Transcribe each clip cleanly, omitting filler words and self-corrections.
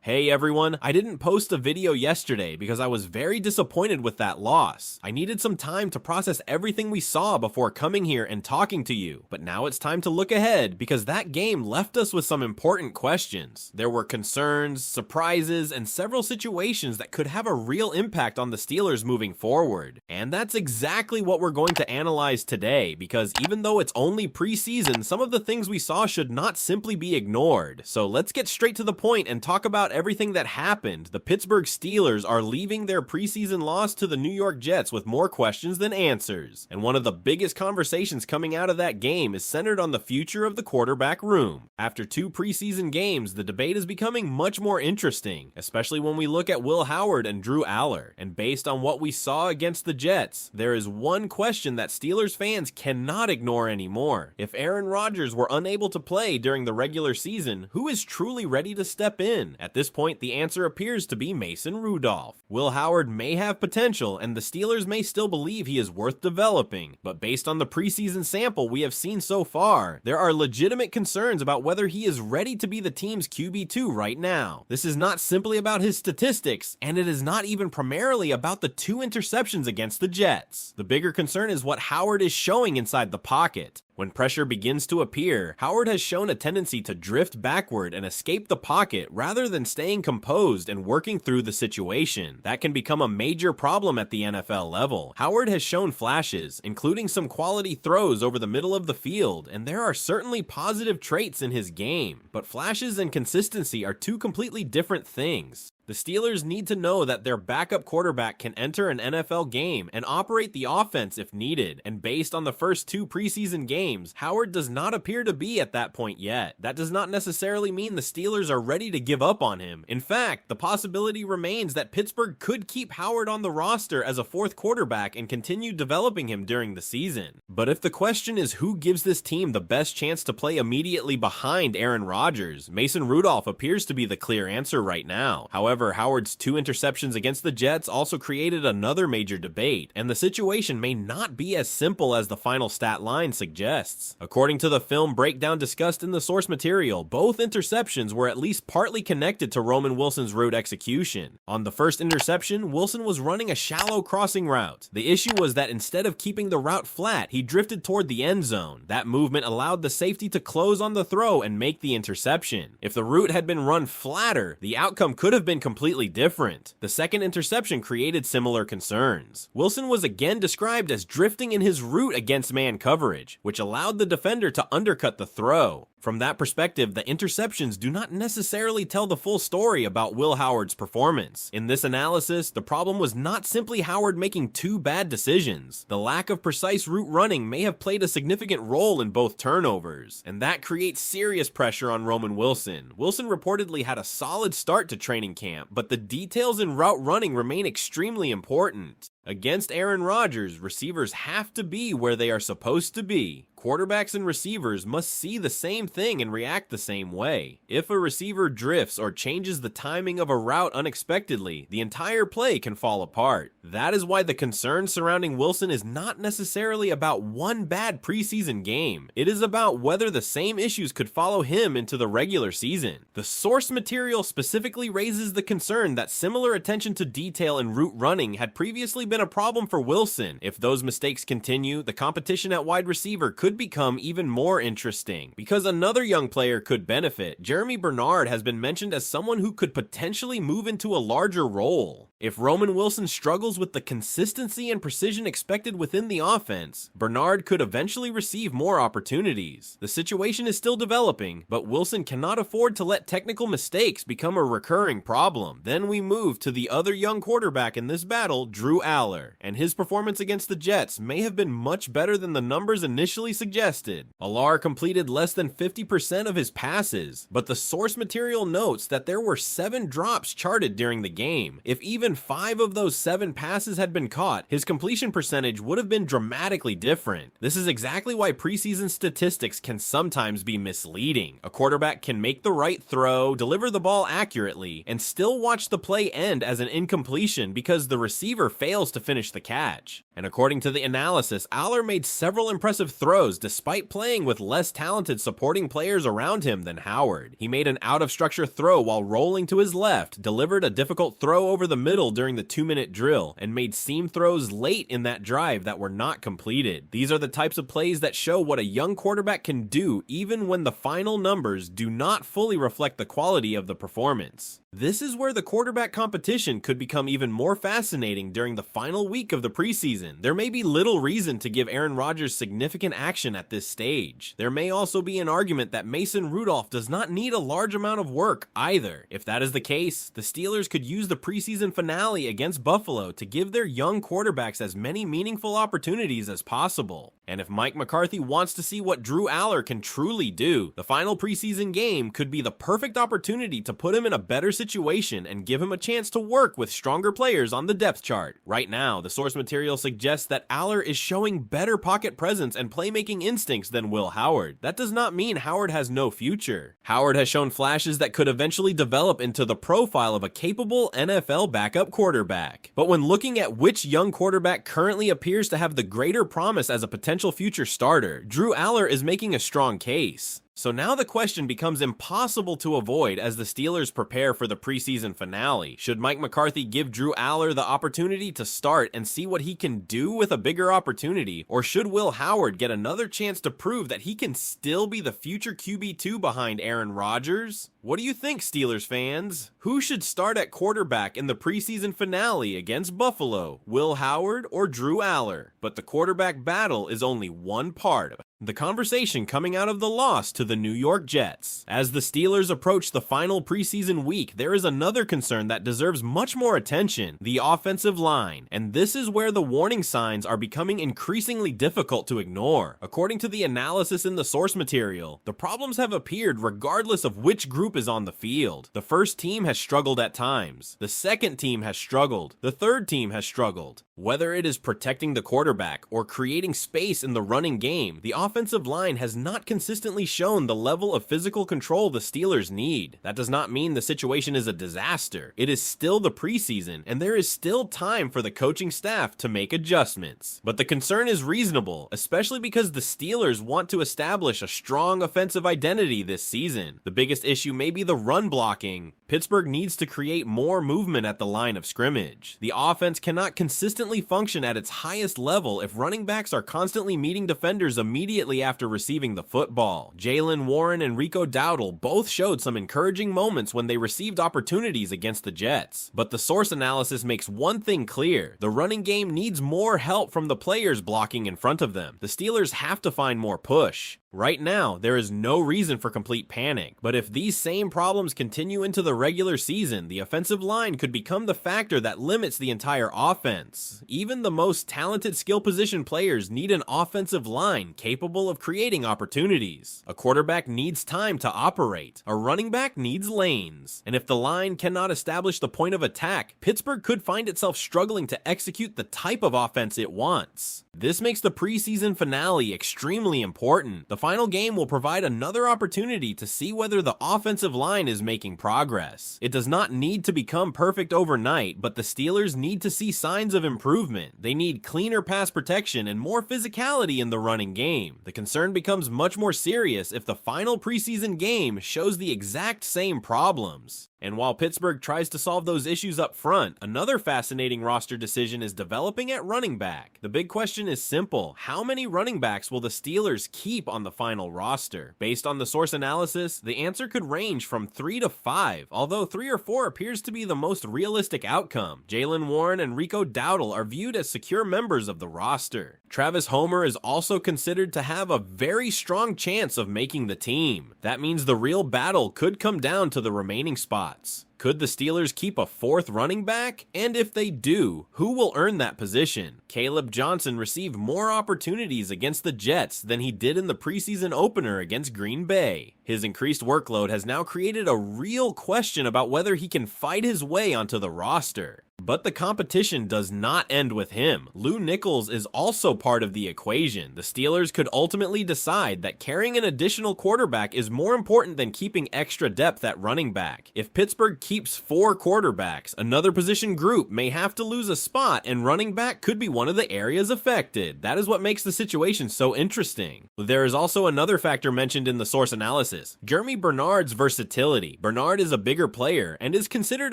Hey everyone, I didn't post a video yesterday because I was very disappointed with that loss. I needed some time to process everything we saw before coming here and talking to you, but now it's time to look ahead because that game left us with some important questions. There were concerns, surprises, and several situations that could have a real impact on the Steelers moving forward. And that's exactly what we're going to analyze today because even though it's only preseason, some of the things we saw should not simply be ignored. So let's get straight to the point and talk about everything that happened. The Pittsburgh Steelers are leaving their preseason loss to the New York Jets with more questions than answers. And one of the biggest conversations coming out of that game is centered on the future of the quarterback room. After 2 preseason games, the debate is becoming much more interesting, especially when we look at Will Howard and Drew Allar. And based on what we saw against the Jets, there is one question that Steelers fans cannot ignore anymore. If Aaron Rodgers were unable to play during the regular season, who is truly ready to step in? At this point, the answer appears to be Mason Rudolph. Will Howard may have potential, and the Steelers may still believe he is worth developing, but based on the preseason sample we have seen so far, there are legitimate concerns about whether he is ready to be the team's QB2 right now. This is not simply about his statistics, and it is not even primarily about the 2 interceptions against the Jets. The bigger concern is what Howard is showing inside the pocket. When pressure begins to appear, Howard has shown a tendency to drift backward and escape the pocket rather than staying composed and working through the situation. That can become a major problem at the NFL level. Howard has shown flashes, including some quality throws over the middle of the field, and there are certainly positive traits in his game, but flashes and consistency are 2 completely different things. The Steelers need to know that their backup quarterback can enter an NFL game and operate the offense if needed, and based on the first 2 preseason games, Howard does not appear to be at that point yet. That does not necessarily mean the Steelers are ready to give up on him. In fact, the possibility remains that Pittsburgh could keep Howard on the roster as a 4th quarterback and continue developing him during the season. But if the question is who gives this team the best chance to play immediately behind Aaron Rodgers, Mason Rudolph appears to be the clear answer right now. However, Howard's 2 interceptions against the Jets also created another major debate, and the situation may not be as simple as the final stat line suggests. According to the film breakdown discussed in the source material, both interceptions were at least partly connected to Roman Wilson's route execution. On the first interception, Wilson was running a shallow crossing route. The issue was that instead of keeping the route flat, he drifted toward the end zone. That movement allowed the safety to close on the throw and make the interception. If the route had been run flatter, the outcome could have been completely different. The second interception created similar concerns. Wilson was again described as drifting in his route against man coverage, which allowed the defender to undercut the throw. From that perspective, the interceptions do not necessarily tell the full story about Will Howard's performance. In this analysis, the problem was not simply Howard making 2 bad decisions. The lack of precise route running may have played a significant role in both turnovers, and that creates serious pressure on Roman Wilson. Wilson reportedly had a solid start to training camp, but the details in route running remain extremely important. Against Aaron Rodgers, receivers have to be where they are supposed to be. Quarterbacks and receivers must see the same thing and react the same way. If a receiver drifts or changes the timing of a route unexpectedly, the entire play can fall apart. That is why the concern surrounding Wilson is not necessarily about one bad preseason game. It is about whether the same issues could follow him into the regular season. The source material specifically raises the concern that similar attention to detail in route running had previously been a problem for Wilson. If those mistakes continue, the competition at wide receiver could become even more interesting. Because another young player could benefit, Jeremy Bernard has been mentioned as someone who could potentially move into a larger role. If Roman Wilson struggles with the consistency and precision expected within the offense, Bernard could eventually receive more opportunities. The situation is still developing, but Wilson cannot afford to let technical mistakes become a recurring problem. Then we move to the other young quarterback in this battle, Drew Allar, and his performance against the Jets may have been much better than the numbers initially suggested. Allar completed less than 50% of his passes, but the source material notes that there were 7 drops charted during the game. If even 5 of those 7 passes had been caught, his completion percentage would have been dramatically different. This is exactly why preseason statistics can sometimes be misleading. A quarterback can make the right throw, deliver the ball accurately, and still watch the play end as an incompletion because the receiver fails to finish the catch. And according to the analysis, Allar made several impressive throws throws despite playing with less talented supporting players around him than Howard. He made an out-of-structure throw while rolling to his left, delivered a difficult throw over the middle during the 2-minute drill, and made seam throws late in that drive that were not completed. These are the types of plays that show what a young quarterback can do even when the final numbers do not fully reflect the quality of the performance. This is where the quarterback competition could become even more fascinating during the final week of the preseason. There may be little reason to give Aaron Rodgers significant action at this stage. There may also be an argument that Mason Rudolph does not need a large amount of work either. If that is the case, the Steelers could use the preseason finale against Buffalo to give their young quarterbacks as many meaningful opportunities as possible. And if Mike McCarthy wants to see what Drew Allar can truly do, the final preseason game could be the perfect opportunity to put him in a better situation and give him a chance to work with stronger players on the depth chart. Right now, the source material suggests that Allar is showing better pocket presence and playmaking instincts than Will Howard. That does not mean Howard has no future. Howard has shown flashes that could eventually develop into the profile of a capable NFL backup quarterback. But when looking at which young quarterback currently appears to have the greater promise as a potential future starter, Drew Allar is making a strong case. So now the question becomes impossible to avoid as the Steelers prepare for the preseason finale. Should Mike McCarthy give Drew Allar the opportunity to start and see what he can do with a bigger opportunity, or should Will Howard get another chance to prove that he can still be the future QB2 behind Aaron Rodgers? What do you think, Steelers fans? Who should start at quarterback in the preseason finale against Buffalo, Will Howard or Drew Allar? But the quarterback battle is only one part of the conversation coming out of the loss to the New York Jets. As the Steelers approach the final preseason week, there is another concern that deserves much more attention: the offensive line. And this is where the warning signs are becoming increasingly difficult to ignore. According to the analysis in the source material, the problems have appeared regardless of which group is on the field. The first team has struggled at times. The second team has struggled. The third team has struggled. Whether it is protecting the quarterback or creating space in the running game, the offensive line has not consistently shown the level of physical control the Steelers need. That does not mean the situation is a disaster. It is still the preseason, and there is still time for the coaching staff to make adjustments. But the concern is reasonable, especially because the Steelers want to establish a strong offensive identity this season. The biggest issue may be the run blocking. Pittsburgh needs to create more movement at the line of scrimmage. The offense cannot consistently function at its highest level if running backs are constantly meeting defenders immediately after receiving the football. Jaylen Warren and Rico Dowdle both showed some encouraging moments when they received opportunities against the Jets. But the source analysis makes one thing clear: the running game needs more help from the players blocking in front of them. The Steelers have to find more push. Right now, there is no reason for complete panic, but if these same problems continue into the regular season, the offensive line could become the factor that limits the entire offense. Even the most talented skill position players need an offensive line capable of creating opportunities. A quarterback needs time to operate. A running back needs lanes. And if the line cannot establish the point of attack, Pittsburgh could find itself struggling to execute the type of offense it wants. This makes the preseason finale extremely important. The final game will provide another opportunity to see whether the offensive line is making progress. It does not need to become perfect overnight, but the Steelers need to see signs of improvement. They need cleaner pass protection and more physicality in the running game. The concern becomes much more serious if the final preseason game shows the exact same problems. And while Pittsburgh tries to solve those issues up front, another fascinating roster decision is developing at running back. The big question is simple: how many running backs will the Steelers keep on the final roster? Based on the source analysis, the answer could range from 3 to 5, although 3 or 4 appears to be the most realistic outcome. Jaylen Warren and Rico Dowdle are viewed as secure members of the roster. Travis Homer is also considered to have a very strong chance of making the team. That means the real battle could come down to the remaining spots. Could the Steelers keep a 4th running back? And if they do, who will earn that position? Kaleb Johnson received more opportunities against the Jets than he did in the preseason opener against Green Bay. His increased workload has now created a real question about whether he can fight his way onto the roster. But the competition does not end with him. Lew Nichols is also part of the equation. The Steelers could ultimately decide that carrying an additional quarterback is more important than keeping extra depth at running back. If Pittsburgh keeps 4 quarterbacks, another position group may have to lose a spot, and running back could be one of the areas affected. That is what makes the situation so interesting. There is also another factor mentioned in the source analysis: Jeremy Bernard's versatility. Bernard is a bigger player and is considered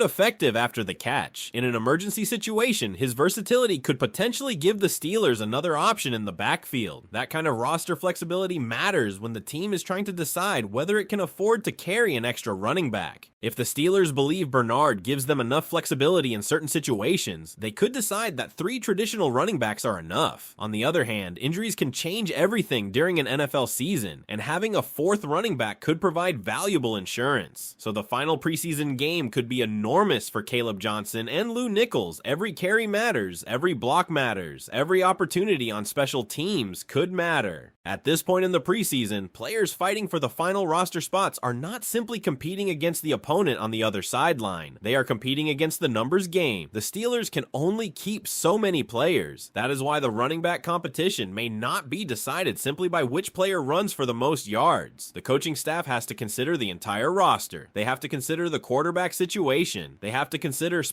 effective after the catch. In an emergency situation, his versatility could potentially give the Steelers another option in the backfield. That kind of roster flexibility matters when the team is trying to decide whether it can afford to carry an extra running back. If the Steelers believe Bernard gives them enough flexibility in certain situations, they could decide that 3 traditional running backs are enough. On the other hand, injuries can change everything during an NFL season, and having a 4th running back could provide valuable insurance. So the final preseason game could be enormous for Kaleb Johnson and Lew Nichols. Every carry matters, every block matters, every opportunity on special teams could matter. At this point in the preseason, players fighting for the final roster spots are not simply competing against the opponent on the other sideline. They are competing against the numbers game. The Steelers can only keep so many players. That is why the running back competition may not be decided simply by which player runs for the most yards. The coaching staff has to consider the entire roster. They have to consider the quarterback situation. They have to consider